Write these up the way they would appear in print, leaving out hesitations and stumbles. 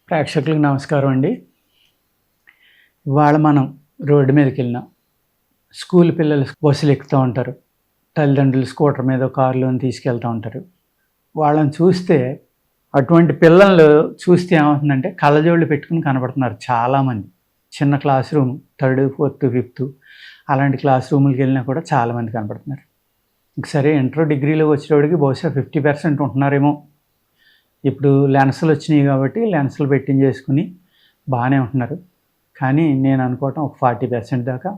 ప్రేక్షకులకు నమస్కారం అండి. ఇవాళ మనం రోడ్డు మీదకి వెళ్ళినాం. స్కూల్ పిల్లలు బస్సులు ఎక్కుతూ ఉంటారు, తల్లిదండ్రులు స్కూటర్ మీద కారులో తీసుకెళ్తూ ఉంటారు. వాళ్ళని చూస్తే, అటువంటి పిల్లలు చూస్తే ఏమవుతుందంటే కళ్ళజోళ్ళు పెట్టుకుని కనబడుతున్నారు చాలామంది. చిన్న class room 3rd, 4th, 5th అలాంటి క్లాస్ రూములకి వెళ్ళినా కూడా చాలామంది కనబడుతున్నారు. సరే, ఇంటర్ డిగ్రీలోకి వచ్చేటప్పటికి బహుశా 50% ఉంటున్నారేమో. ఇప్పుడు లెన్సులు వచ్చినాయి కాబట్టి లెన్సులు పెట్టించేసుకుని బాగానే ఉంటున్నారు. కానీ నేను అనుకోవటం ఒక 40% దాకా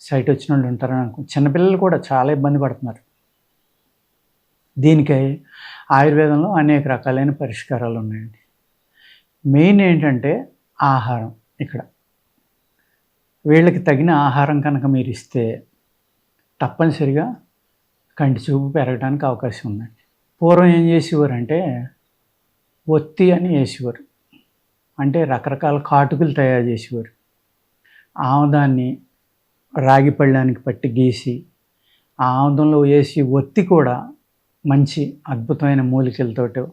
సైట్ వచ్చిన వాళ్ళు ఉంటారని చిన్నపిల్లలు కూడా చాలా ఇబ్బంది పడుతున్నారు. దీనికి ఆయుర్వేదంలో అనేక రకాలైన పరిష్కారాలు ఉన్నాయండి. మెయిన్ ఏంటంటే ఆహారం. ఇక్కడ వీళ్ళకి తగిన ఆహారం కనుక మీరు ఇస్తే తప్పనిసరిగా కంటి చూపు పెరగడానికి అవకాశం ఉందండి. పూర్వం ఏం చేసేవారంటే ఒత్తి అని వేసేవారు, అంటే రకరకాల కాటుకులు తయారు చేసేవారు. ఆముదాన్ని రాగి పళ్ళానికి పట్టి గీసి ఆ ఆముదంలో వేసి ఒత్తి కూడా మంచి అద్భుతమైన మూలికలతోటి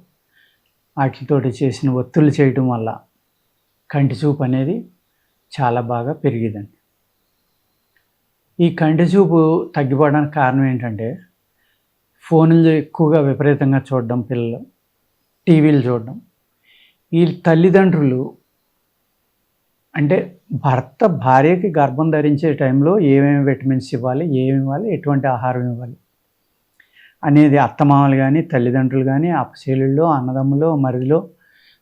వాటితోటి చేసిన ఒత్తులు చేయటం వల్ల కంటి చూపు అనేది చాలా బాగా పెరిగిదండి. ఈ కంటి చూపు తగ్గిపోవడానికి కారణం ఏంటంటే ఫోన్లు ఎక్కువగా విపరీతంగా చూడడం, పిల్లలు టీవీలు చూడడం. ఈ తల్లిదండ్రులు అంటే భర్త భార్యకి గర్భం ధరించే టైంలో ఏమేమి విటమిన్స్ ఇవ్వాలి, ఏమి ఇవ్వాలి, ఎటువంటి ఆహారం ఇవ్వాలి అనేది అత్తమామలు కానీ, తల్లిదండ్రులు కానీ, అప్పచెల్లెళ్ళు, అన్నదమ్ములు, మరిదిలో,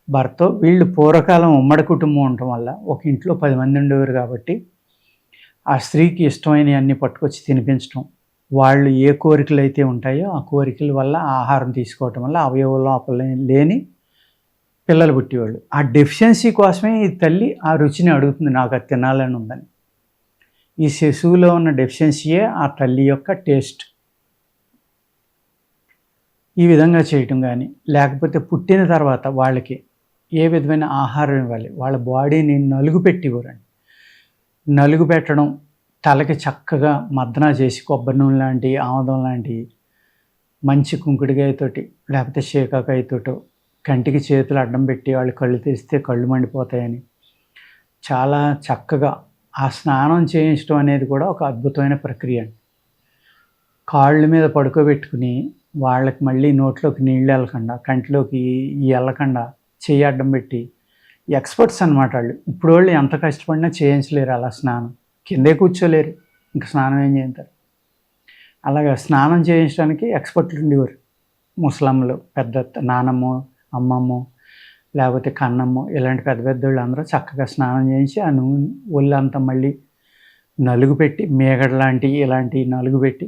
భర్త వీళ్ళు పూర్వకాలం ఉమ్మడి కుటుంబం ఉండటం వల్ల ఒక ఇంట్లో 10 మంది ఉండేవారు కాబట్టి ఆ స్త్రీకి ఇష్టమైనవి అన్నీ పట్టుకొచ్చి తినిపించడం, వాళ్ళు ఏ కోరికలు అయితే ఉంటాయో ఆ కోరికల వల్ల ఆహారం తీసుకోవటం వల్ల అవయవ లోపల లేని పిల్లలు పుట్టేవాళ్ళు. ఆ డెఫిషియన్సీ కోసమే ఈ తల్లి ఆ రుచిని అడుగుతుంది, నాకు అది తినాలని ఉందని. ఈ శిశువులో ఉన్న డెఫిషియన్సీయే ఆ తల్లి యొక్క టేస్ట్. ఈ విధంగా చేయటం కానీ, లేకపోతే పుట్టిన తర్వాత వాళ్ళకి ఏ విధమైన ఆహారం ఇవ్వాలి, వాళ్ళ బాడీని నలుగు పెట్టివ్వరండి. నలుగు పెట్టడం, తలకి చక్కగా మద్దన చేసి కొబ్బరి నూనె లాంటి, ఆముదం లాంటి మంచి కుంకుడికాయతోటి లేకపోతే శేకాకాయతోటో కంటికి చేతులు అడ్డం పెట్టి వాళ్ళు కళ్ళు తెరిస్తే కళ్ళు మండిపోతాయని చాలా చక్కగా ఆ స్నానం చేయించడం అనేది కూడా ఒక అద్భుతమైన ప్రక్రియ అండి. కాళ్ళ మీద పడుకోబెట్టుకుని వాళ్ళకి మళ్ళీ నోట్లోకి నీళ్ళు వెళ్ళకుండా, కంటిలోకి వెళ్ళకుండా చెయ్యి అడ్డం పెట్టి, ఎక్స్పర్ట్స్ అన్నమాట వాళ్ళు. ఇప్పుడు వాళ్ళు ఎంత కష్టపడినా చేయించలేరు అలా స్నానం, కిందే కూర్చోలేరు, ఇంకా స్నానం ఏం చేస్తారు. అలాగా స్నానం చేయించడానికి ఎక్స్పర్ట్లు ఉండేవారు. ముసలమ్మలు, పెద్ద నానమ్మో, అమ్మమ్మో, లేకపోతే కన్నమ్మో, ఇలాంటి పెద్ద పెద్ద వాళ్ళు అందరూ చక్కగా స్నానం చేయించి ఆ నూనె ఒళ్ళంతా మళ్ళీ నలుగు పెట్టి, మేగడ లాంటి ఇలాంటి నలుగు పెట్టి,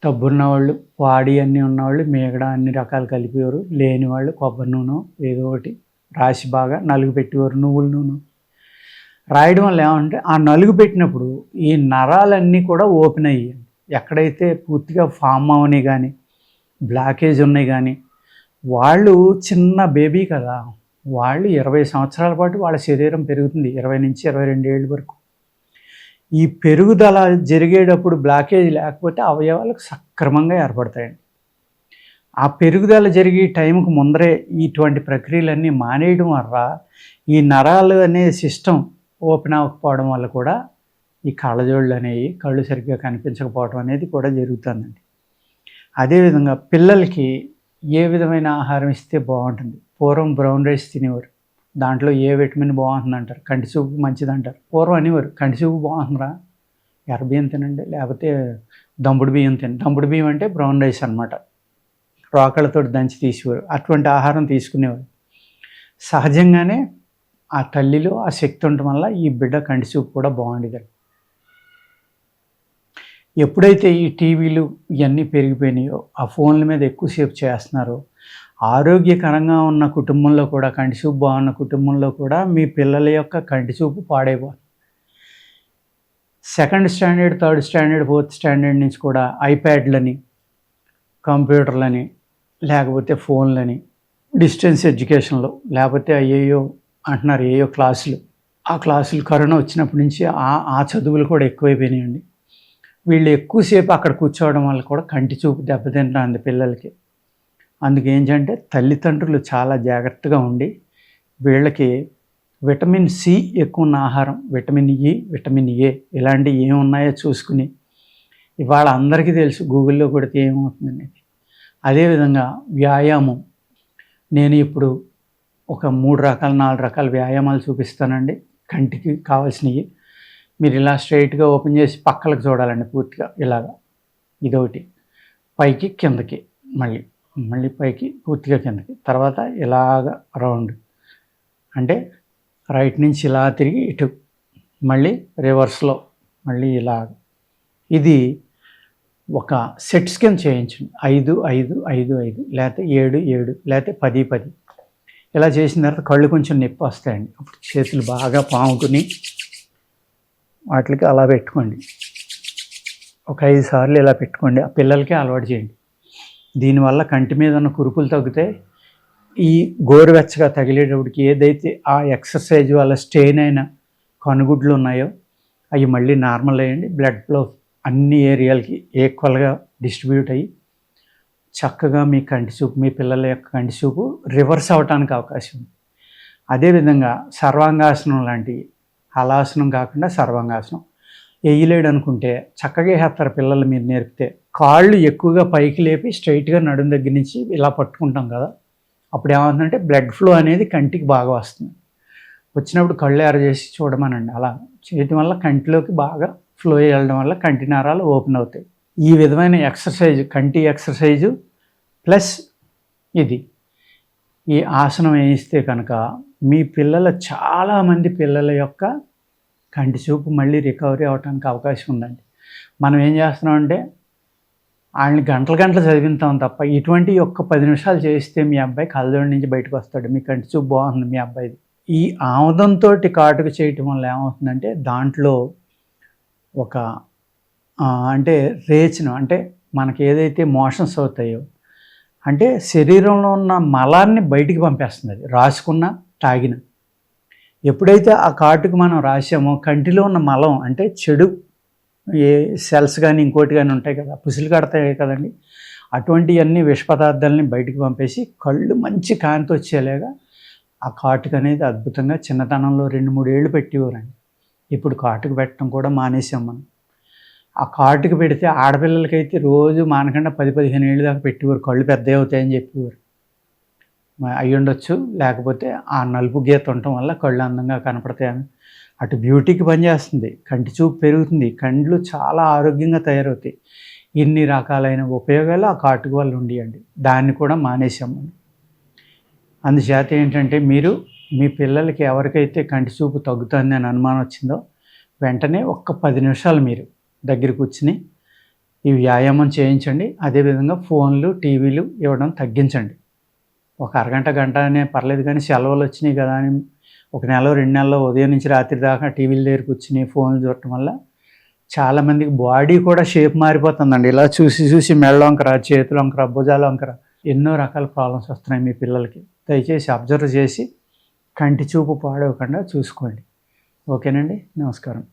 డబ్బున్న వాళ్ళు, వాడి అన్నీ ఉన్నవాళ్ళు మేగడ అన్ని రకాలు కలిపేవారు. లేని వాళ్ళు కొబ్బరి నూనె ఏదో ఒకటి రాసి బాగా నలుగు పెట్టేవారు. నువ్వుల నూనె రాయడం వల్ల ఏమంటే ఆ నలుగు పెట్టినప్పుడు ఈ నరాలన్నీ కూడా ఓపెన్ అయ్యాయి. ఎక్కడైతే పూర్తిగా ఫామ్ అవని కానీ, బ్లాకేజ్ ఉన్నాయి కానీ, వాళ్ళు చిన్న బేబీ కదా, వాళ్ళు 20 సంవత్సరాల పాటు వాళ్ళ శరీరం పెరుగుతుంది, 20 నుంచి 22 ఏళ్ళ వరకు. ఈ పెరుగుదల జరిగేటప్పుడు బ్లాకేజ్ లేకపోతే అవయవాలకు సక్రమంగా ఏర్పడతాయండి. ఆ పెరుగుదల జరిగే టైంకు ముందరే ఇటువంటి ప్రక్రియలన్నీ మానేయడం వల్ల ఈ నరాలు అనే సిస్టమ్ ఓపెన్ అవ్వకపోవడం వల్ల కూడా ఈ కళ్ళజోళ్ళు అనేవి, కళ్ళు సరిగ్గా కనిపించకపోవడం అనేది కూడా జరుగుతుందండి. అదేవిధంగా పిల్లలకి ఏ విధమైన ఆహారం ఇస్తే బాగుంటుంది. పూర్వం బ్రౌన్ రైస్ తినేవారు, దాంట్లో ఏ విటమిన్ బాగుంటుంది అంటారు, కంటి చూపు మంచిది అంటారు. పూర్వం అనేవారు కంటి చూపు బాగుంటుందా, ఎర్ర బియ్యం తినండి, లేకపోతే దంపుడు బియ్యం తినండి. దంపుడు బియ్యం అంటే బ్రౌన్ రైస్ అనమాట, రోకళ్ళతో దంచి తీసేవారు. అటువంటి ఆహారం తీసుకునేవారు. సహజంగానే ఆ తల్లిలో ఆ శక్తి ఉండటం వల్ల ఈ బిడ్డ కంటి చూపు కూడా బాగుండేదండి. ఎప్పుడైతే ఈ టీవీలు ఇవన్నీ పెరిగిపోయినాయో, ఆ ఫోన్ల మీద ఎక్కువసేపు చేస్తున్నారో, ఆరోగ్యకరంగా ఉన్న కుటుంబంలో కూడా, కంటి చూపు బాగున్న కుటుంబంలో కూడా మీ పిల్లల యొక్క కంటి చూపు పాడైపోతుంది. 2nd standard, 3rd standard, 4th standard నుంచి కూడా ఐప్యాడ్లని, కంప్యూటర్లని, లేకపోతే ఫోన్లని, డిస్టెన్స్ ఎడ్యుకేషన్లో, లేకపోతే అయ్యేయో అంటున్నారు ఏయో క్లాసులు. ఆ క్లాసులు కరోనా వచ్చినప్పటి నుంచి ఆ చదువులు కూడా ఎక్కువైపోయినాయండి. వీళ్ళు ఎక్కువసేపు అక్కడ కూర్చోవడం వల్ల కూడా కంటి చూపు దెబ్బతింటుంది పిల్లలకి. అందుకేంటంటే తల్లిదండ్రులు చాలా జాగ్రత్తగా ఉండి వీళ్ళకి విటమిన్ సి ఎక్కువ ఉన్న ఆహారం, విటమిన్ ఇ, విటమిన్ ఏ ఇలాంటివి ఏమున్నాయో చూసుకుని, ఇవాళ అందరికీ తెలుసు గూగుల్లో కొడితే ఏమవుతుందనేది. అదేవిధంగా వ్యాయామం, నేను ఇప్పుడు ఒక 3 రకాల 4 రకాల వ్యాయామాలు చూపిస్తానండి. కంటికి కావాల్సినవి మీరు ఇలా స్ట్రైట్గా ఓపెన్ చేసి పక్కలకు చూడాలండి పూర్తిగా ఇలాగా. ఇదొకటి, పైకి కిందకి, మళ్ళీ పైకి పూర్తిగా కిందకి, తర్వాత ఇలాగ రౌండ్ అంటే రైట్ నుంచి ఇలా తిరిగి ఇటు, మళ్ళీ రివర్స్లో మళ్ళీ ఇలాగ. ఇది ఒక సెట్స్ కింద చేయించండి. 5, 5, 5, 5 లేకపోతే 7, 7 లేకపోతే 10, 10 ఇలా చేసిన తర్వాత కళ్ళు కొంచెం నొప్పి వస్తాయండి. అప్పుడు చేతులు బాగా పాముకుని వాటికి అలా పెట్టుకోండి. ఒక 5 సార్లు ఇలా పెట్టుకోండి. ఆ పిల్లలకి అలవాటు చేయండి. దీనివల్ల కంటి మీద ఉన్న కురుపులు తగ్గుతాయి. ఈ గోరువెచ్చగా తగిలేటప్పటికి ఏదైతే ఆ ఎక్సర్సైజ్ వల్ల స్టెయిన్ అయిన కనుగుడ్లు ఉన్నాయో అవి మళ్ళీ నార్మల్ అయ్యండి. బ్లడ్ ఫ్లో అన్ని ఏరియాలకి ఈక్వల్గా డిస్ట్రిబ్యూట్ అయ్యి చక్కగా మీ కంటి చూపు, మీ పిల్లల యొక్క కంటి చూపు రివర్స్ అవడానికి అవకాశం ఉంది. అదేవిధంగా సర్వాంగాసనం లాంటివి, హలాసనం కాకుండా సర్వాంగాసనం వేయలేడు అనుకుంటే చక్కగా వేస్తారు పిల్లలు. మీరు నేర్పితే కాళ్ళు ఎక్కువగా పైకి లేపి స్ట్రైట్గా నడుం దగ్గర నుంచి ఇలా పట్టుకుంటాం కదా, అప్పుడు ఏమవుతుందంటే బ్లడ్ ఫ్లో అనేది కంటికి బాగా వస్తుంది. వచ్చినప్పుడు కళ్ళు ఎరచేసి చూడమనండి. అలా చేయడం వల్ల కంటిలోకి బాగా ఫ్లో వెళ్ళడం వల్ల కంటి నరాలు ఓపెన్ అవుతాయి. ఈ విధమైన ఎక్సర్సైజ్, కంటి ఎక్సర్సైజు ప్లస్ ఇది, ఈ ఆసనం వేయిస్తే కనుక మీ చాలామంది పిల్లల యొక్క కంటి చూపు మళ్ళీ రికవరీ అవడానికి అవకాశం ఉందండి. మనం ఏం చేస్తున్నామంటే వాళ్ళని గంటలు చదివిస్తాం తప్ప ఇటువంటి ఒక్క 10 నిమిషాలు చేస్తే మీ అబ్బాయి కళ్ళజోడు నుంచి బయటకు వస్తాడు. మీ కంటి చూపు బాగుంది మీ అబ్బాయిది. ఈ ఆముదంతో కాటుక చేయటం వల్ల ఏమవుతుందంటే దాంట్లో ఒక అంటే రేచనం, అంటే మనకి ఏదైతే మోషన్స్ అవుతాయో అంటే శరీరంలో ఉన్న మలాన్ని బయటికి పంపేస్తుంది. అది రాసుకున్న తాగిన ఎప్పుడైతే ఆ కాటుకు మనం రాసామో కంటిలో ఉన్న మలం అంటే చెడు ఏ సెల్స్ కానీ ఇంకోటి కానీ ఉంటాయి కదా, పుసులు కడతాయి కదండి, అటువంటివన్నీ విష పదార్థాలని బయటికి పంపేసి కళ్ళు మంచి కాంతి వచ్చేలాగా ఆ కాటుకు అనేది అద్భుతంగా. చిన్నతనంలో 2-3 ఏళ్ళు పెట్టేవారండి. ఇప్పుడు కాటుకు పెట్టడం కూడా మానేసాం మనం. ఆ కాటుకు పెడితే ఆడపిల్లలకైతే రోజు మానకుండా 10-15 ఏళ్ళు దాకా పెట్టేవారు, కళ్ళు పెద్దవి అవుతాయని చెప్పేవారు. అయ్యి ఉండొచ్చు, లేకపోతే ఆ నలుపు గీత ఉండటం వల్ల కళ్ళు అందంగా కనపడతాయని. అటు బ్యూటీకి పనిచేస్తుంది, కంటి చూపు పెరుగుతుంది, కండ్లు చాలా ఆరోగ్యంగా తయారవుతాయి. ఇన్ని రకాలైన ఉపయోగాలు ఆ కాటుకు వల్ల ఉండేయండి. దాన్ని కూడా మానేసాము. అందుచేత ఏంటంటే మీరు మీ పిల్లలకి ఎవరికైతే కంటి చూపు తగ్గుతుంది అని అనుమానం వచ్చిందో వెంటనే ఒక్క 10 నిమిషాలు మీరు దగ్గర కూర్చుని ఈ వ్యాయామం చేయించండి. అదేవిధంగా ఫోన్లు, టీవీలు ఇవ్వడం తగ్గించండి. ఒక అరగంట, గంట అనే పర్లేదు, కానీ సెలవులు వచ్చినాయి కదా అని 1 నెల 2 నెలల్లో ఉదయం నుంచి రాత్రి దాకా టీవీల దగ్గర కూర్చుని ఫోన్లు చూడటం వల్ల చాలామందికి బాడీ కూడా షేప్ మారిపోతుందండి. ఇలా చూసి మెళ్ళ వంకర, చేతుల వంకర, భుజాల వంకర ఎన్నో రకాల ప్రాబ్లమ్స్ వస్తున్నాయి మీ పిల్లలకి. దయచేసి అబ్జర్వ్ చేసి కంటి చూపు పాడవకుండా చూసుకోండి. ఓకేనండి, నమస్కారం.